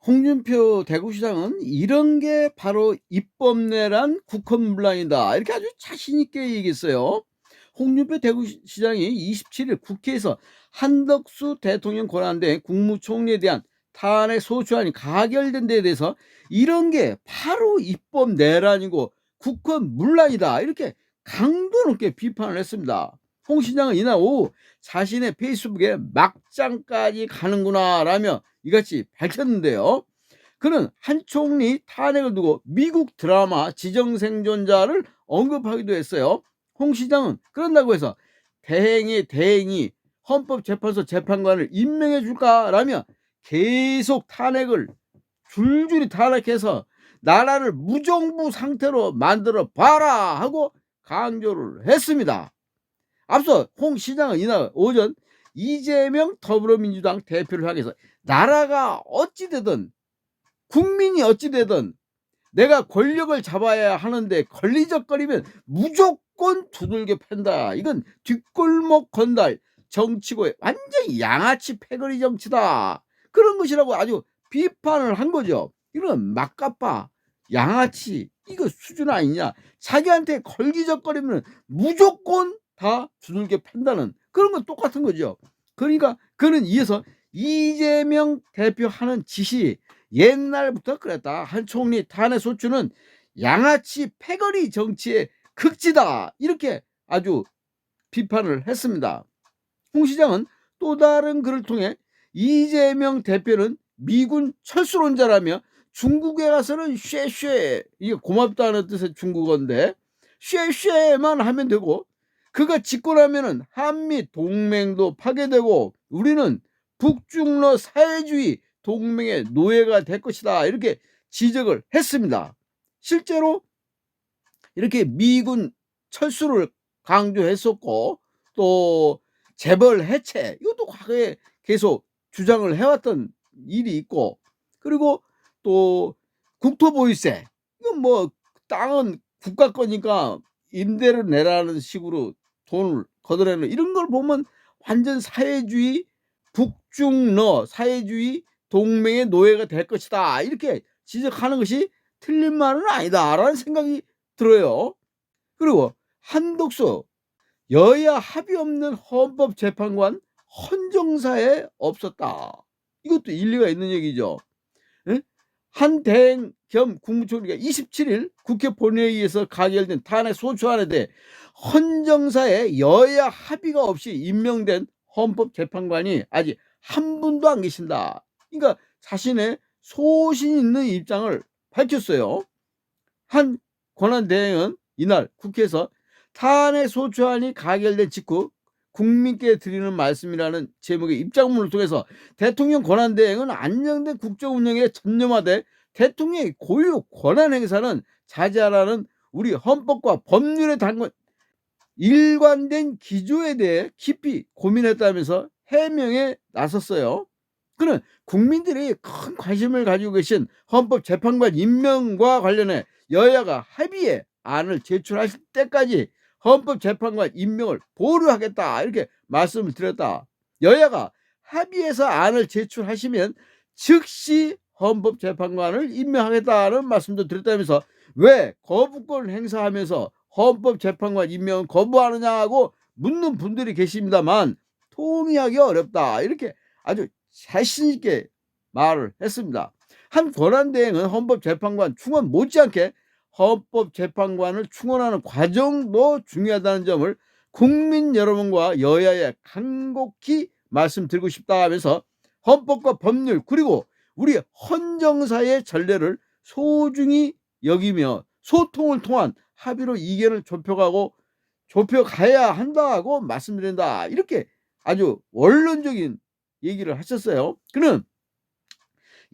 홍준표 대구시장은 "이런 게 바로 입법내란 국헌문란이다." 이렇게 아주 자신 있게 얘기했어요. 홍준표 대구시장이 27일 국회에서 한덕수 대통령 권한대행 국무총리에 대한 탄핵 소추안이 가결된 데에 대해서 "이런 게 바로 입법내란이고 국헌문란이다." 이렇게 강도 높게 비판을 했습니다. 홍 시장은 이날 오후 자신의 페이스북에 "막장까지 가는구나."라며 이같이 밝혔는데요. 그는 한 총리 탄핵을 두고 미국 드라마 지정생존자를 언급하기도 했어요. 홍 시장은 그런다고 해서 대행의 대행이 헌법재판소 재판관을 임명해 줄까라며 계속 탄핵을 줄줄이 탄핵해서 나라를 무정부 상태로 만들어 봐라 하고 강조를 했습니다. 앞서 홍 시장은 이날 오전 이재명 더불어민주당 대표를 향해서 나라가 어찌 되든 국민이 어찌 되든 내가 권력을 잡아야 하는데 걸리적거리면 무조건 두들겨 팬다. 이건 뒷골목 건달 정치고 완전히 양아치 패거리 정치다. 그런 것이라고 아주 비판을 한 거죠. 이런 막가빠 양아치 이거 수준 아니냐. 자기한테 걸기적거리면 무조건 다 두들겨 팬다는 그런 건 똑같은 거죠. 그러니까 그는 이어서 이재명 대표 하는 짓이 옛날부터 그랬다. 한 총리 탄핵 소추는 양아치 패거리 정치의 극치다. 이렇게 아주 비판을 했습니다. 홍 시장은 또 다른 글을 통해 이재명 대표는 미군 철수론자라며 중국에 가서는 쉐쉐 이게 고맙다는 뜻의 중국어인데 쉐쉐만 하면 되고 그가 집권하면은 한미 동맹도 파괴되고 우리는 북중러 사회주의 동맹의 노예가 될 것이다. 이렇게 지적을 했습니다. 실제로 이렇게 미군 철수를 강조했었고 또 재벌 해체 이것도 과거에 계속 주장을 해왔던 일이 있고 그리고 또 국토보유세 이건 뭐 땅은 국가 거니까 임대를 내라는 식으로 돈을 걷어내는 이런 걸 보면 완전 사회주의 북중러 사회주의 동맹의 노예가 될 것이다. 이렇게 지적하는 것이 틀린 말은 아니다라는 생각이 들어요. 그리고 한덕수 여야 합의 없는 헌법재판관 헌정사에 없었다. 이것도 일리가 있는 얘기죠. 예? 한 대행 겸 국무총리가 27일 국회 본회의에서 가결된 탄핵 소추안에 대해 헌정사에 여야 합의가 없이 임명된 헌법재판관이 아직 한 분도 안 계신다. 그러니까 자신의 소신 있는 입장을 밝혔어요. 한 권한대행은 이날 국회에서 탄핵 소추안이 가결된 직후 국민께 드리는 말씀이라는 제목의 입장문을 통해서 대통령 권한대행은 안정된 국정 운영에 전념하되 대통령의 고유 권한 행사는 자제하라는 우리 헌법과 법률에 담긴 일관된 기조에 대해 깊이 고민했다면서 해명에 나섰어요. 그는 국민들이 큰 관심을 가지고 계신 헌법재판관 임명과 관련해 여야가 합의의 안을 제출할 때까지 헌법재판관 임명을 보류하겠다 이렇게 말씀을 드렸다. 여야가 합의해서 안을 제출하시면 즉시 헌법재판관을 임명하겠다는 말씀도 드렸다면서 왜 거부권을 행사하면서 헌법재판관 임명을 거부하느냐고 묻는 분들이 계십니다만 통의하기 어렵다 이렇게 아주 자신 있게 말을 했습니다. 한 권한대행은 헌법재판관 충원 못지않게 헌법재판관을 충원하는 과정도 중요하다는 점을 국민 여러분과 여야에 간곡히 말씀드리고 싶다 하면서 헌법과 법률 그리고 우리 헌정사의 전례를 소중히 여기며 소통을 통한 합의로 이견을 좁혀가야 한다고 말씀드린다. 이렇게 아주 원론적인 얘기를 하셨어요. 그는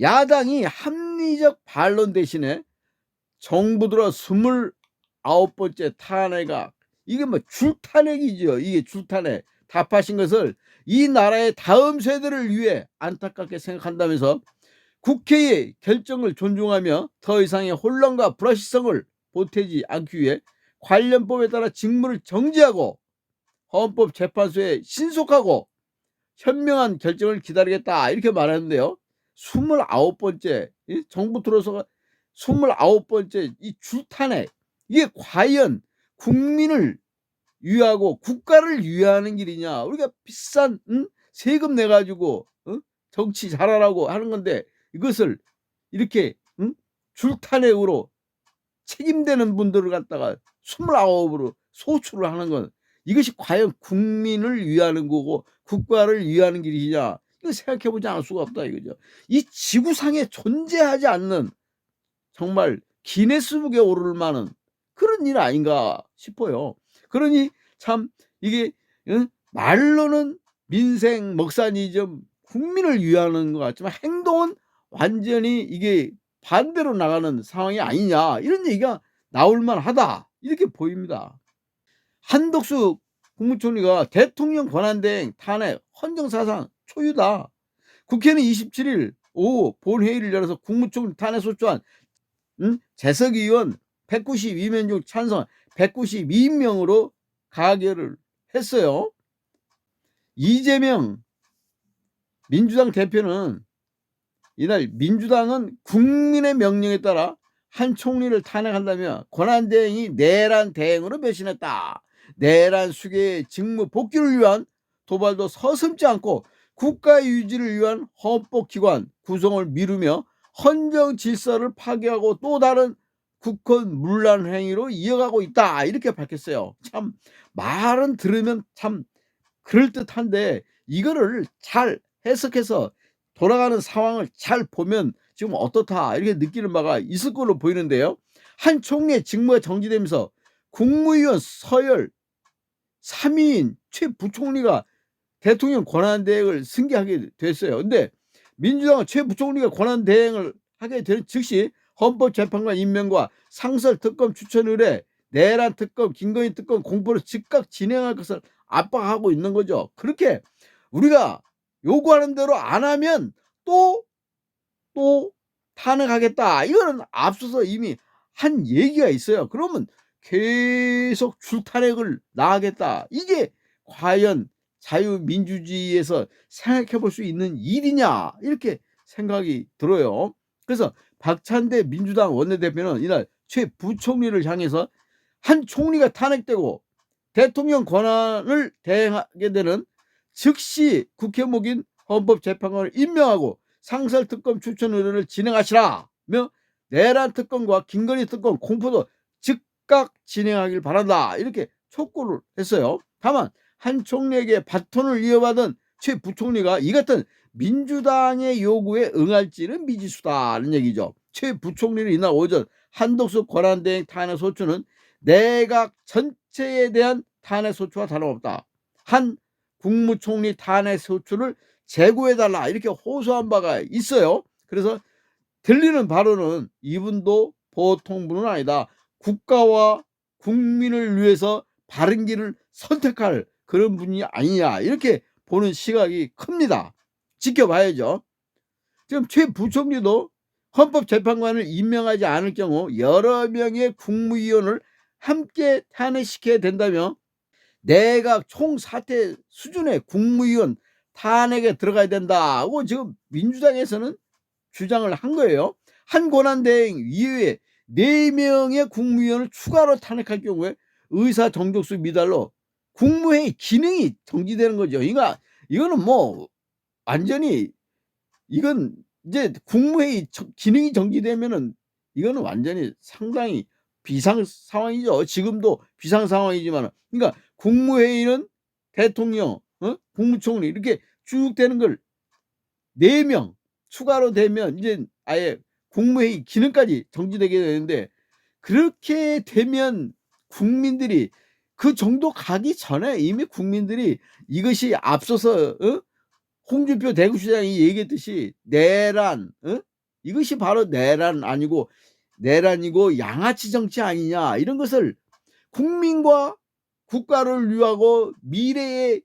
야당이 합리적 반론 대신에 정부 들어 29번째 탄핵아 이게 뭐 줄탄핵이죠. 이게 줄탄핵 답하신 것을 이 나라의 다음 세대를 위해 안타깝게 생각한다면서 국회의 결정을 존중하며 더 이상의 혼란과 불확실성을 보태지 않기 위해 관련법에 따라 직무를 정지하고 헌법재판소에 신속하고 현명한 결정을 기다리겠다 이렇게 말하는데요. 29번째 정부 들어서가 29번째 이 줄탄핵, 이게 과연 국민을 위하고 국가를 위하는 길이냐. 우리가 비싼 세금 내 가지고 정치 잘하라고 하는 건데, 이것을 이렇게 줄탄핵으로 책임되는 분들을 갖다가 29으로 소출을 하는 건, 이것이 과연 국민을 위하는 거고 국가를 위하는 길이냐. 이거 생각해 보지 않을 수가 없다 이거죠. 이 지구상에 존재하지 않는, 정말 기네스북에 오를 만한 그런 일 아닌가 싶어요. 그러니 참 이게 말로는 민생 먹사니즘 국민을 위하는 것 같지만 행동은 완전히 이게 반대로 나가는 상황이 아니냐, 이런 얘기가 나올 만하다 이렇게 보입니다. 한덕수 국무총리가 대통령 권한대행 탄핵 헌정사상 초유다. 국회는 27일 오후 본회의를 열어서 국무총리 탄핵 소추안 재석의원 192명 중 찬성 192명으로 가결을 했어요. 이재명 민주당 대표는 이날 민주당은 국민의 명령에 따라 한 총리를 탄핵한다며 권한대행이 내란 대행으로 배신했다. 내란 수계의 직무 복귀를 위한 도발도 서슴지 않고 국가 유지를 위한 헌법기관 구성을 미루며 헌정 질서를 파괴하고 또 다른 국헌 문란 행위로 이어가고 있다. 이렇게 밝혔어요. 참 말은 들으면 참 그럴듯한데 이거를 잘 해석해서 돌아가는 상황을 잘 보면 지금 어떻다 이렇게 느끼는 바가 있을 걸로 보이는데요. 한 총리의 직무가 정지되면서 국무위원 서열 3위인 최 부총리가 대통령 권한대행을 승계하게 됐어요. 근데 민주당은 최 부총리가 권한대행을 하게 되는 즉시 헌법재판관 임명과 상설특검 추천 의뢰, 내란 특검, 김건희 특검 공포를 즉각 진행할 것을 압박하고 있는 거죠. 그렇게 우리가 요구하는 대로 안 하면 또 탄핵하겠다. 이거는 앞서서 이미 한 얘기가 있어요. 그러면 계속 줄탄핵을 나가겠다. 이게 과연 자유민주주의에서 생각해 볼 수 있는 일이냐, 이렇게 생각이 들어요. 그래서 박찬대 민주당 원내대표는 이날 최 부총리를 향해서 한 총리가 탄핵되고 대통령 권한을 대행하게 되는 즉시 국회목인 헌법재판관을 임명하고 상설특검 추천 의뢰를 진행하시라며 내란 특검과 김건희 특검 공포도 즉각 진행하길 바란다. 이렇게 촉구를 했어요. 다만 한 총리에게 바톤을 이어받은 최 부총리가 이 같은 민주당의 요구에 응할지는 미지수다는 얘기죠. 최 부총리는 이날 오전 한덕수 권한대행 탄핵 소추는 내각 전체에 대한 탄핵 소추와 다름없다. 한 국무총리 탄핵 소추를 재고해달라 이렇게 호소한 바가 있어요. 그래서 들리는 바로는 이분도 보통 분은 아니다. 국가와 국민을 위해서 바른 길을 선택할 그런 분이 아니냐, 이렇게 보는 시각이 큽니다. 지켜봐야죠. 지금 최 부총리도 헌법재판관을 임명하지 않을 경우 여러 명의 국무위원을 함께 탄핵시켜야 된다며 내각 총사퇴 수준의 국무위원 탄핵에 들어가야 된다고 지금 민주당에서는 주장을 한 거예요. 한 권한대행 이외에 4명의 국무위원을 추가로 탄핵할 경우에 의사 정족수 미달로 국무회의 기능이 정지되는 거죠. 이거는 뭐 완전히 이건 이제 국무회의 기능이 정지되면은 이거는 완전히 상당히 비상 상황이죠. 지금도 비상 상황이지만, 그러니까 국무회의는 대통령, 국무총리 이렇게 쭉 되는 걸 4명 추가로 되면 이제 아예 국무회의 기능까지 정지되게 되는데, 그렇게 되면 국민들이 그 정도 가기 전에 이미 국민들이 이것이 앞서서 홍준표 대구시장이 얘기했듯이 내란, 이것이 바로 내란이고 양아치 정치 아니냐, 이런 것을 국민과 국가를 위하고 미래의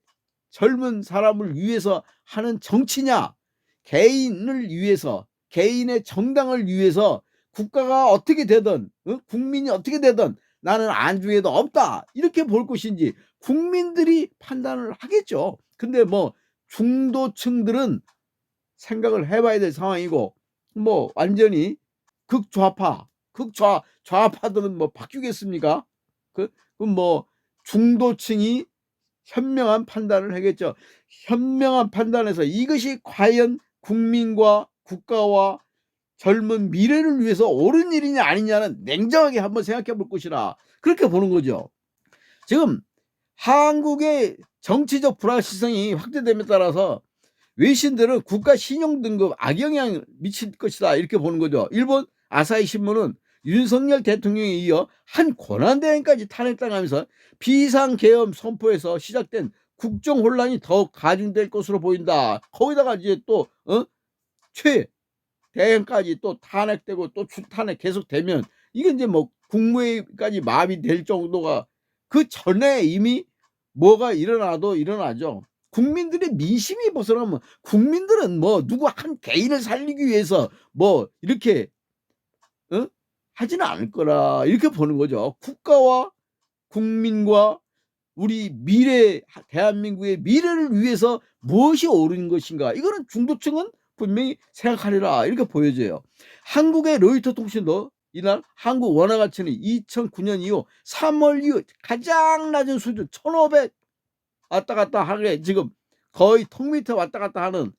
젊은 사람을 위해서 하는 정치냐, 개인을 위해서, 개인의 정당을 위해서 국가가 어떻게 되든 국민이 어떻게 되든 나는 안중에도 없다, 이렇게 볼 것인지 국민들이 판단을 하겠죠. 근데 뭐 중도층들은 생각을 해 봐야 될 상황이고, 뭐 완전히 좌파들은 뭐 바뀌겠습니까? 그럼 뭐 중도층이 현명한 판단을 하겠죠. 현명한 판단에서 이것이 과연 국민과 국가와 젊은 미래를 위해서 옳은 일이냐 아니냐는 냉정하게 한번 생각해 볼 것이라, 그렇게 보는 거죠. 지금 한국의 정치적 불확실성이 확대됨에 따라서 외신들은 국가 신용 등급 악영향을 미칠 것이다, 이렇게 보는 거죠. 일본 아사히 신문은 윤석열 대통령에 이어 한 권한대행까지 탄핵당하면서 비상계엄 선포에서 시작된 국정 혼란이 더욱 가중될 것으로 보인다. 거기다가 이제 또 최 대행까지 또 탄핵되고 또 출탄핵 계속되면 이게 이제 뭐 국무회의까지 마비될 정도가, 그 전에 이미 뭐가 일어나도 일어나죠. 국민들의 민심이 벗어나면 국민들은 뭐 누구 한 개인을 살리기 위해서 뭐 이렇게 하지는 않을 거라, 이렇게 보는 거죠. 국가와 국민과 우리 미래, 대한민국의 미래를 위해서 무엇이 옳은 것인가, 이거는 중도층은 분명히 생각하리라, 이렇게 보여져요. 한국의 로이터 통신도 이날 한국 원화 가치는 2009년 이후 3월 이후 가장 낮은 수준 1,500 왔다 갔다 하게, 지금 거의 턱 밑에 왔다 갔다 하는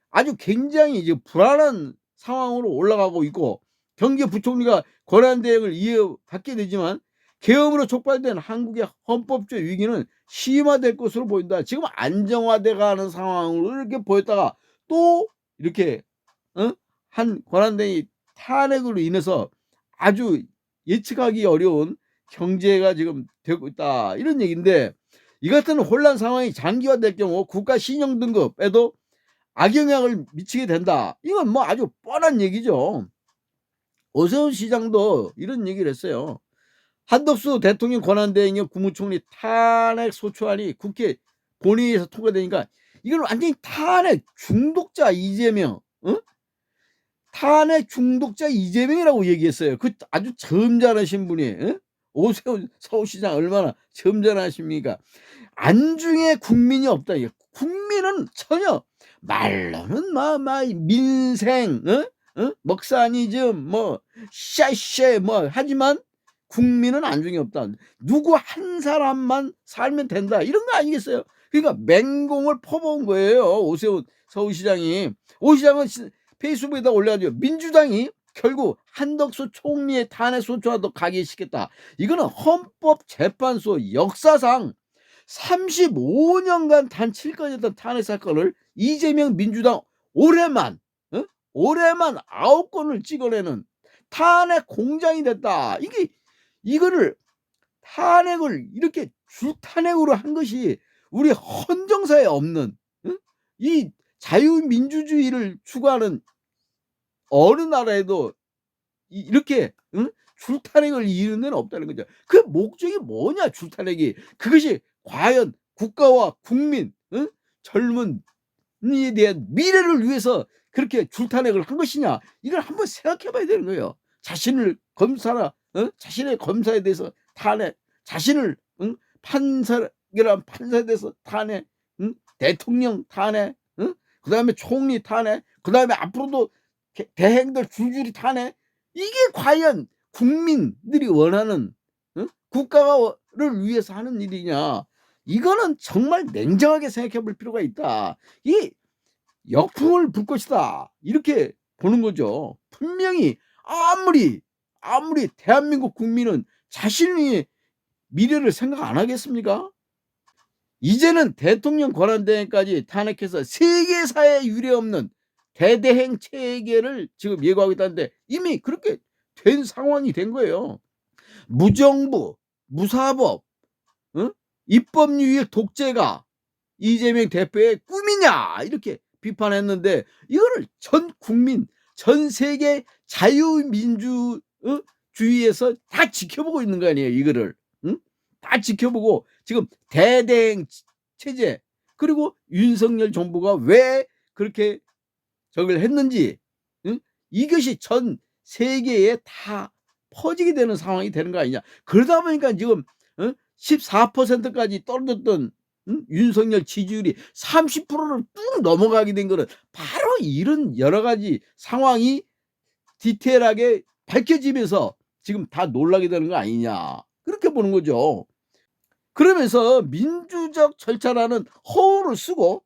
아주 굉장히 이제 불안한 상황으로 올라가고 있고, 경제부총리가 권한대행을 이어받게 되지만 계엄으로 촉발된 한국의 헌법적 위기는 심화될 것으로 보인다. 지금 안정화돼 가는 상황으로 이렇게 보였다가 또 이렇게 한 권한대행이 탄핵으로 인해서 아주 예측하기 어려운 경제가 지금 되고 있다, 이런 얘기인데, 이 같은 혼란 상황이 장기화될 경우 국가 신용 등급에도 악영향을 미치게 된다. 이건 뭐 아주 뻔한 얘기죠. 오세훈 시장도 이런 얘기를 했어요. 한덕수 대통령 권한대행의 국무총리 탄핵 소추안이 국회 본회의에서 통과되니까 이건 완전히 탄핵 중독자 이재명, 탄핵 중독자 이재명이라고 얘기했어요. 그 아주 점잖으신 분이, 오세훈 서울시장 얼마나 점잖으십니까? 안중에 국민이 없다. 국민은 전혀 말로는 민생, 먹사니즘, 뭐 샤쉐 뭐 하지만 국민은 안중에 없다. 누구 한 사람만 살면 된다, 이런 거 아니겠어요? 그러니까 맹공을 퍼부은 거예요, 오세훈 서울시장이. 오 시장은 페이스북에다 올려가지고 민주당이 결국 한덕수 총리의 탄핵 소추안도 가결시켰다. 이거는 헌법재판소 역사상 35년간 단 7건이었던 탄핵 사건을 이재명 민주당 올해만 9건을 찍어내는 탄핵 공장이 됐다. 이거를 탄핵을 이렇게 줄탄핵으로 한 것이 우리 헌정사에 없는, 이 자유민주주의를 추구하는 어느 나라에도 이렇게 줄탄핵을 이루는 데는 없다는 거죠. 그 목적이 뭐냐, 줄탄핵이. 그것이 과연 국가와 국민, 젊은이에 대한 미래를 위해서 그렇게 줄탄핵을 한 것이냐, 이걸 한번 생각해 봐야 되는 거예요. 자신의 검사에 대해서 탄핵, 자신을 판사라는 판사에 대해서 탄핵, 대통령 탄핵, 그다음에 총리 탄핵, 그다음에 앞으로도 대행들 줄줄이 탄핵. 이게 과연 국민들이 원하는 국가를 위해서 하는 일이냐, 이거는 정말 냉정하게 생각해 볼 필요가 있다. 이 역풍을 불 것이다, 이렇게 보는 거죠. 분명히 아무리 대한민국 국민은 자신의 미래를 생각 안 하겠습니까? 이제는 대통령 권한대행까지 탄핵해서 세계사에 유례없는 대대행 체계를 지금 예고하고 있다는데 이미 그렇게 된 상황이 된 거예요. 무정부, 무사법, 입법유일 독재가 이재명 대표의 꿈이냐, 이렇게 비판했는데, 이거를 전 국민, 전 세계 자유민주주의에서 다 지켜보고 있는 거 아니에요, 이거를. 다 지켜보고 지금 대대행 체제, 그리고 윤석열 정부가 왜 그렇게 저걸 했는지, 이것이 전 세계에 다 퍼지게 되는 상황이 되는 거 아니냐. 그러다 보니까 지금 14%까지 떨어졌던 윤석열 지지율이 30%를 뚝 넘어가게 된 거는 바로 이런 여러 가지 상황이 디테일하게 밝혀지면서 지금 다 놀라게 되는 거 아니냐, 그렇게 보는 거죠. 그러면서 민주적 절차라는 허울을 쓰고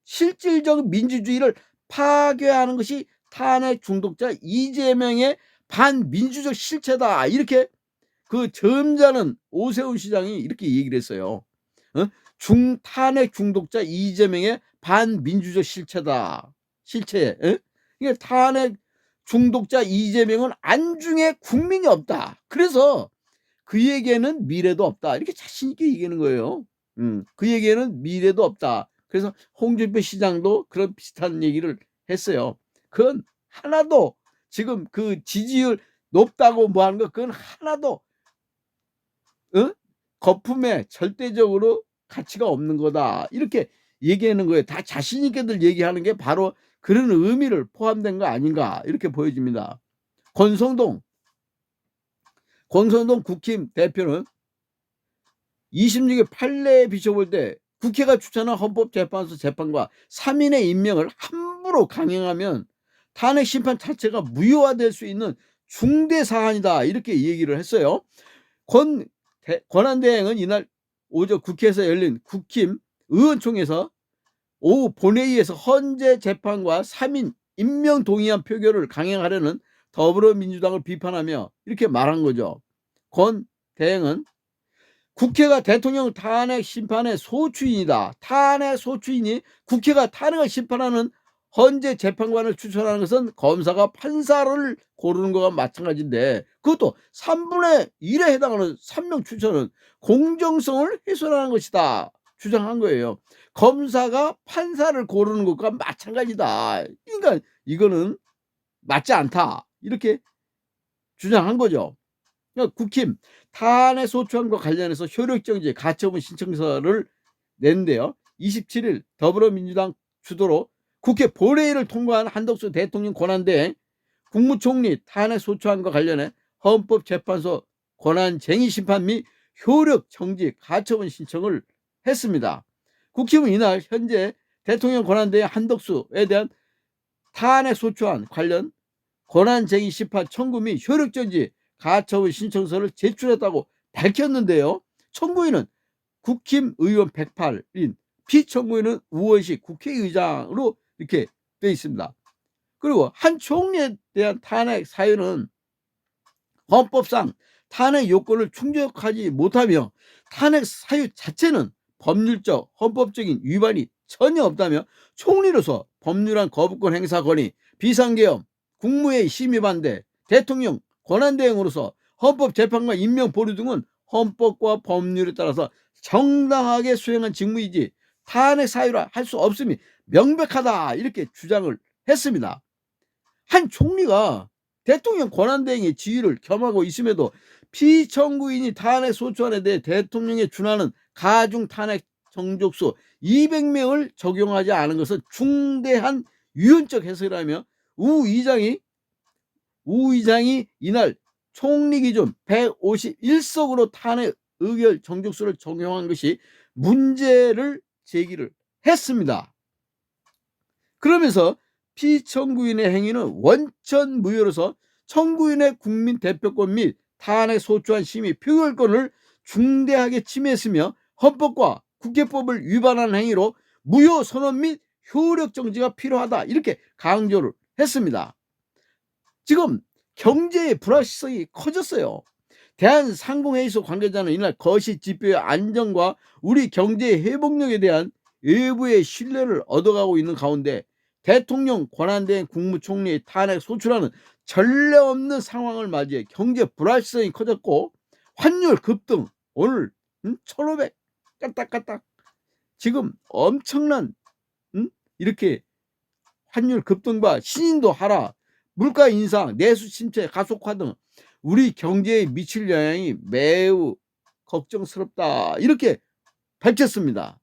실질적 민주주의를 파괴하는 것이 탄핵 중독자 이재명의 반민주적 실체다, 이렇게 그 점잖은 오세훈 시장이 이렇게 얘기를 했어요. 탄핵 중독자 이재명의 반민주적 실체다. 실체. 그러니까 탄핵 중독자 이재명은 안중에 국민이 없다. 그래서 그에게는 미래도 없다. 이렇게 자신 있게 얘기하는 거예요. 그에게는 미래도 없다. 그래서 홍준표 시장도 그런 비슷한 얘기를 했어요. 그건 하나도 지금 그 지지율 높다고 뭐 하는 거, 그건 하나도 거품에 절대적으로 가치가 없는 거다, 이렇게 얘기하는 거예요. 다 자신 있게들 얘기하는 게 바로 그런 의미를 포함된 거 아닌가, 이렇게 보여집니다. 권성동 국힘 대표는 26일 판례에 비춰볼 때 국회가 추천한 헌법재판소 재판과 3인의 임명을 함부로 강행하면 탄핵 심판 자체가 무효화될 수 있는 중대 사안이다, 이렇게 얘기를 했어요. 권한대행은 이날 오전 국회에서 열린 국힘 의원총회에서 오후 본회의에서 헌재 재판과 3인 임명 동의안 표결을 강행하려는 더불어민주당을 비판하며 이렇게 말한 거죠. 권 대행은 국회가 대통령 탄핵 심판의 소추인이다. 탄핵 소추인이 국회가 탄핵을 심판하는 헌재 재판관을 추천하는 것은 검사가 판사를 고르는 것과 마찬가지인데, 그것도 3분의 1에 해당하는 3명 추천은 공정성을 훼손하는 것이다, 주장한 거예요. 검사가 판사를 고르는 것과 마찬가지다. 그러니까 이거는 맞지 않다, 이렇게 주장한 거죠. 그러니까 국힘 탄핵 소추안과 관련해서 효력정지 가처분 신청서를 냈는데요. 27일 더불어민주당 주도로 국회 본회의를 통과한 한덕수 대통령 권한대행 국무총리 탄핵 소추안과 관련해 헌법재판소 권한쟁의 심판 및 효력정지 가처분 신청을 했습니다. 국힘은 이날 현재 대통령 권한대행 한덕수에 대한 탄핵 소추안 관련 권한쟁의 심판 청구 및 효력정지 가처분 신청서를 제출했다고 밝혔는데요. 청구인은 국힘 의원 108인, 피청구인은 우원식 국회의장으로 이렇게 되어 있습니다. 그리고 한 총리에 대한 탄핵 사유는 헌법상 탄핵 요건을 충족하지 못하며 탄핵 사유 자체는 법률적 헌법적인 위반이 전혀 없다며 총리로서 법률안 거부권 행사 권위, 비상계엄, 국무회의 심의 반대, 대통령 권한대행으로서 헌법재판관 임명 보류 등은 헌법과 법률에 따라서 정당하게 수행한 직무이지 탄핵 사유라 할 수 없음이 명백하다, 이렇게 주장을 했습니다. 한 총리가 대통령 권한대행의 지위를 겸하고 있음에도 피청구인이 탄핵 소추안에 대해 대통령에 준하는 가중 탄핵 정족수 200명을 적용하지 않은 것은 중대한 위헌적 해석이라며 우 의장이 이날 총리 기준 151석으로 탄핵 의결 정족수를 적용한 것이 문제를 제기를 했습니다. 그러면서 피청구인의 행위는 원천 무효로서 청구인의 국민 대표권 및 탄핵 소추안 심의 표결권을 중대하게 침해했으며 헌법과 국회법을 위반한 행위로 무효 선언 및 효력 정지가 필요하다, 이렇게 강조를 했습니다. 지금 경제의 불확실성이 커졌어요. 대한상공회의소 관계자는 이날 거시 지표의 안정과 우리 경제의 회복력에 대한 외부의 신뢰를 얻어가고 있는 가운데 대통령 권한대행 국무총리의 탄핵 소추라는 전례 없는 상황을 맞이해 경제 불확실성이 커졌고 환율 급등, 오늘 1,500 까딱까딱 지금 엄청난 이렇게 환율 급등과 신인도 하락, 물가 인상, 내수 침체 가속화 등 우리 경제에 미칠 영향이 매우 걱정스럽다, 이렇게 밝혔습니다.